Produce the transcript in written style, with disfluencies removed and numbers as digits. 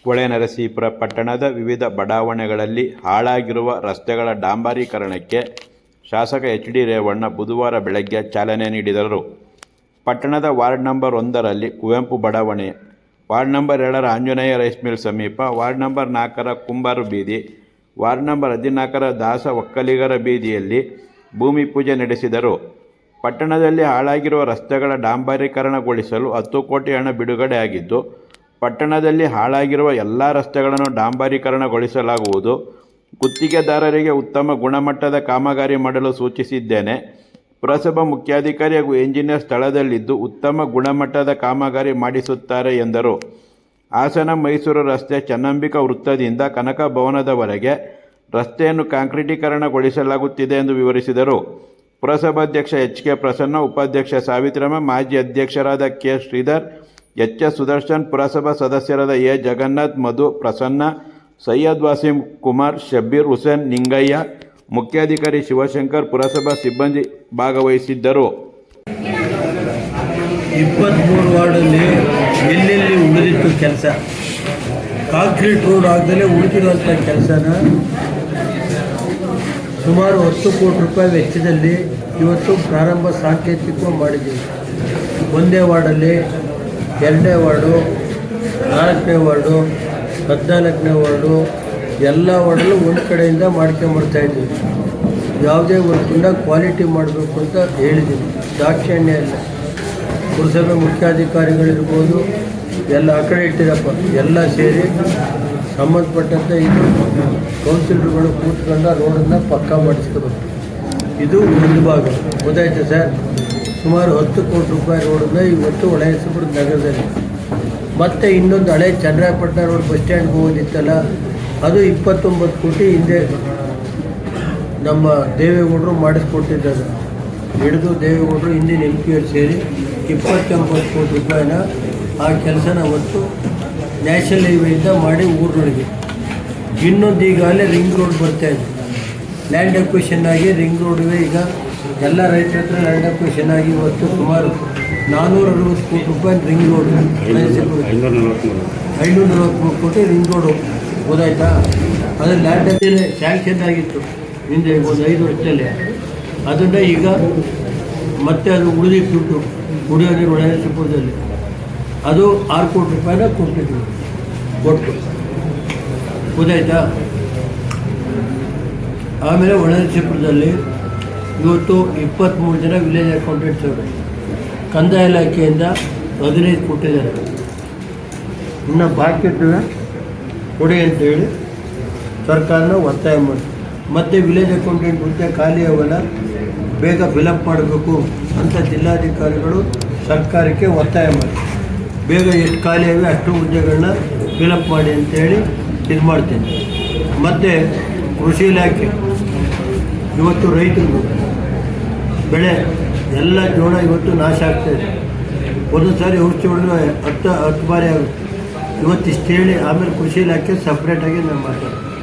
ಹೊಳೆನರಸೀಪುರ ಪಟ್ಟಣದ ವಿವಿಧ ಬಡಾವಣೆಗಳಲ್ಲಿ ಹಾಳಾಗಿರುವ ರಸ್ತೆಗಳ ಡಾಂಬರೀಕರಣಕ್ಕೆ ಶಾಸಕ ಎಚ್ ಡಿ ರೇವಣ್ಣ ಬುಧವಾರ ಬೆಳಗ್ಗೆ ಚಾಲನೆ ನೀಡಿದರು. ಪಟ್ಟಣದ ವಾರ್ಡ್ ನಂಬರ್ 1ರಲ್ಲಿ ಕುವೆಂಪು ಬಡಾವಣೆ, ವಾರ್ಡ್ ನಂಬರ್ 2ರ ಆಂಜನೇಯ ರೈಸ್ ಮಿಲ್ ಸಮೀಪ, ವಾರ್ಡ್ ನಂಬರ್ 4ರ ಕುಂಬಾರು ಬೀದಿ, ವಾರ್ಡ್ ನಂಬರ್ 14ರ ದಾಸ ಒಕ್ಕಲಿಗರ ಬೀದಿಯಲ್ಲಿ ಭೂಮಿ ಪೂಜೆ ನಡೆಸಿದರು. ಪಟ್ಟಣದಲ್ಲಿ ಹಾಳಾಗಿರುವ ರಸ್ತೆಗಳ ಡಾಂಬರೀಕರಣಗೊಳಿಸಲು 10 ಕೋಟಿ ಹಣ ಬಿಡುಗಡೆ ಆಗಿದ್ದು, ಪಟ್ಟಣದಲ್ಲಿ ಹಾಳಾಗಿರುವ ಎಲ್ಲ ರಸ್ತೆಗಳನ್ನು ಡಾಂಬರೀಕರಣಗೊಳಿಸಲಾಗುವುದು. ಗುತ್ತಿಗೆದಾರರಿಗೆ ಉತ್ತಮ ಗುಣಮಟ್ಟದ ಕಾಮಗಾರಿ ಮಾಡಲು ಸೂಚಿಸಿದ್ದೇನೆ. ಪುರಸಭಾ ಮುಖ್ಯಾಧಿಕಾರಿ ಹಾಗೂ ಎಂಜಿನಿಯರ್ ಸ್ಥಳದಲ್ಲಿದ್ದು ಉತ್ತಮ ಗುಣಮಟ್ಟದ ಕಾಮಗಾರಿ ಮಾಡಿಸುತ್ತಾರೆ ಎಂದರು. ಹಾಸನ ಮೈಸೂರು ರಸ್ತೆ ಚನ್ನಂಬಿಕಾ ವೃತ್ತದಿಂದ ಕನಕ ಭವನದವರೆಗೆ ರಸ್ತೆಯನ್ನು ಕಾಂಕ್ರೀಟೀಕರಣಗೊಳಿಸಲಾಗುತ್ತಿದೆ ಎಂದು ವಿವರಿಸಿದರು. ಪುರಸಭಾಧ್ಯಕ್ಷ ಎಚ್ ಕೆ ಪ್ರಸನ್ನ, ಉಪಾಧ್ಯಕ್ಷ ಸಾವಿತ್ರಮ್ಮ, ಮಾಜಿ ಅಧ್ಯಕ್ಷರಾದ K Sridhar, H S Sudarshan, ಪುರಸಭಾ ಸದಸ್ಯರಾದ ಎ ಜಗನ್ನಾಥ್, ಮಧು, ಪ್ರಸನ್ನ, ಸೈಯದ್ ವಾಸೀಂ ಕುಮಾರ್, ಶಬ್ಬೀರ್ ಹುಸೇನ್, ನಿಂಗಯ್ಯ, ಮುಖ್ಯಾಧಿಕಾರಿ ಶಿವಶಂಕರ್, ಪುರಸಭಾ ಸಿಬ್ಬಂದಿ ಭಾಗವಹಿಸಿದ್ದರು. 23 ವಾರ್ಡಲ್ಲಿ ಎಲ್ಲೆಲ್ಲಿ ಉಳಿದಿತ್ತು ಕೆಲಸ, ಕಾಂಕ್ರೀಟ್ ರೋಡ್ ಆಗದಲ್ಲೇ ಉಳಿದಿರುವಂಥ ಕೆಲಸನ ಸುಮಾರು 10 ಕೋಟಿ ರೂಪಾಯಿ ವೆಚ್ಚದಲ್ಲಿ ಇವತ್ತು ಪ್ರಾರಂಭ ಸಾಂಕೇತಿಕವಾಗಿ ಮಾಡಿದ್ದೀವಿ. 1ನೇ ವಾರ್ಡಲ್ಲಿ, 2ನೇ ವಾರ್ಡು, 4ನೇ ವಾರ್ಡು, 14ನೇ ವಾರ್ಡು, ಎಲ್ಲ ವಾರ್ಡಲ್ಲೂ ಒಂದು ಕಡೆಯಿಂದ ಮಾಡ್ಕೊಂಬರ್ತಾಯಿದ್ದೀವಿ. ಯಾವುದೇ ವರ್ಕಿಂದ ಕ್ವಾಲಿಟಿ ಮಾಡಬೇಕು ಅಂತ ಹೇಳಿದ್ದೀನಿ. ದಾಕ್ಷಿಣ್ಯ ಇಲ್ಲ. ಪುರಸಭೆ ಮುಖ್ಯಾಧಿಕಾರಿಗಳಿರ್ಬೋದು, ಎಲ್ಲ ಆ ಕಡೆ ಇಟ್ಟಿರಪ್ಪ, ಎಲ್ಲ ಸೇರಿ ಸಂಬಂಧಪಟ್ಟಂತೆ ಇದು ಕೌನ್ಸಿಲರ್ಗಳು ಕೂತ್ಕೊಂಡು ರೋಡನ್ನು ಪಕ್ಕಾ ಮಾಡಿಸ್ಕೋಬೇಕು. ಇದು ಒಂದು ಭಾಗ. ಗೊತ್ತಾಯ್ತು ಸರ್? ಸುಮಾರು 10 ಕೋಟಿ ರೂಪಾಯಿ ರೋಡನ್ನು ಇವತ್ತು ಹೊಳೆನರಸೀಪುರ ನಗರದಲ್ಲಿ. ಮತ್ತು ಇನ್ನೊಂದು ಹಳೆ ಚನ್ನರಾಯಪಟ್ಟಣ ರೋಡ್ ಬಸ್ ಸ್ಟ್ಯಾಂಡ್ಗೆ ಹೋಗೋದಿತ್ತಲ್ಲ, ಅದು 29 ಕೋಟಿ ಹಿಂದೆ ನಮ್ಮ ದೇವೇಗೌಡರು ಮಾಡಿಸ್ಕೊಟ್ಟಿದ್ದಾರೆ. ಹಿಡಿದು ದೇವೇಗೌಡರು ಹಿಂದಿನ MP ಸೇರಿ 29 ಕೋಟಿ ರೂಪಾಯಿನ ಆ ಕೆಲಸನ ಹೊತ್ತು ನ್ಯಾಷನಲ್ ಹೈವೇಯಿಂದ ಮಾಡಿ ಊರಿನೊಳಗೆ. ಇನ್ನೊಂದು ಈಗಾಗಲೇ ರಿಂಗ್ ರೋಡ್ ಬರ್ತಾಯಿದೆ. ಲ್ಯಾಂಡ್ ಅಕ್ವಿಷನ್ ಆಗಿ ರಿಂಗ್ ರೋಡ್ಗೆ ಈಗ ಎಲ್ಲ ರೈತರ ಹತ್ರ ಲ್ಯಾಂಡ್ ಅಕ್ವಿಷನ್ ಆಗಿ ಇವತ್ತು ಸುಮಾರು 460 ಕೋಟಿ ರೂಪಾಯಿ ರಿಂಗ್ ರೋಡ್, 543 ಕೋಟಿ ರಿಂಗ್ ರೋಡು. ಗೊತ್ತಾಯ್ತಾ? ಅದು ಲ್ಯಾಂಡ್ ಅಲ್ಲಿ ಸ್ಯಾಂಕ್ಷನ್ ಆಗಿತ್ತು ಹಿಂದೆ ಒಂದು 5 ವರ್ಷದಲ್ಲಿ. ಅದನ್ನು ಈಗ ಮತ್ತೆ ಅದು ಉಳಿದಿತ್ತು ದುಡ್ಡು ಕುಡಿಯೋ ನೀರು ಹೊಳೆನರಸೀಪುರದಲ್ಲಿ. ಅದು 6 ಕೋಟಿ ರೂಪಾಯಿನ ಕೊಟ್ಟಿದ್ರು ಕೊಟ್ಟು. ಗೊತ್ತಾಯ್ತಾ? ಆಮೇಲೆ ಹೊಳೆನರಸೀಪುರದಲ್ಲಿ ಇವತ್ತು 23 ಜನ ವಿಲೇಜ್ ಅಕೌಂಟೆಂಟ್ಸ್ ಅವರು ಕಂದಾಯ ಇಲಾಖೆಯಿಂದ 15 ಕೊಟ್ಟಿದ್ದಾರೆ. ಇನ್ನು ಬಾಕಿ ಕೊಡಿ ಅಂತೇಳಿ ಸರ್ಕಾರನ ಒತ್ತಾಯ ಮಾಡಿ, ಮತ್ತು ವಿಲೇಜ್ ಅಕೌಂಟೆಂಟ್ ಹುದ್ದೆ ಖಾಲಿ ಅವೆಲ್ಲ ಬೇಗ ಫಿಲಪ್ ಮಾಡಬೇಕು ಅಂತ ಜಿಲ್ಲಾಧಿಕಾರಿಗಳು ಸರ್ಕಾರಕ್ಕೆ ಒತ್ತಾಯ ಮಾಡಿ, ಬೇಗ ಎಷ್ಟು ಖಾಲಿ ಇವೆ ಅಷ್ಟು ಹುದ್ದೆಗಳನ್ನ ಫಿಲಪ್ ಮಾಡಿ ಅಂತೇಳಿ ಇದು ಮಾಡ್ತೀನಿ. ಮತ್ತು ಕೃಷಿ ಇಲಾಖೆ ಇವತ್ತು ರೈತರು ಬೆಳೆ ಎಲ್ಲ ಜೋಳ ಇವತ್ತು ನಾಶ ಆಗ್ತಾಯಿದೆ. ಒಂದೊಂದು ಸಾರಿ ಔಷಧಿ ಹೊಡೆದ್ರೆ 10 ಬಾರಿ ಆಗುತ್ತೆ. ಇವತ್ತು ಇಷ್ಟು ಹೇಳಿ ಆಮೇಲೆ ಕೃಷಿ ಇಲಾಖೆ ಸಪ್ರೇಟಾಗಿ ನಾನು ಮಾತಾಡ್ತೀನಿ.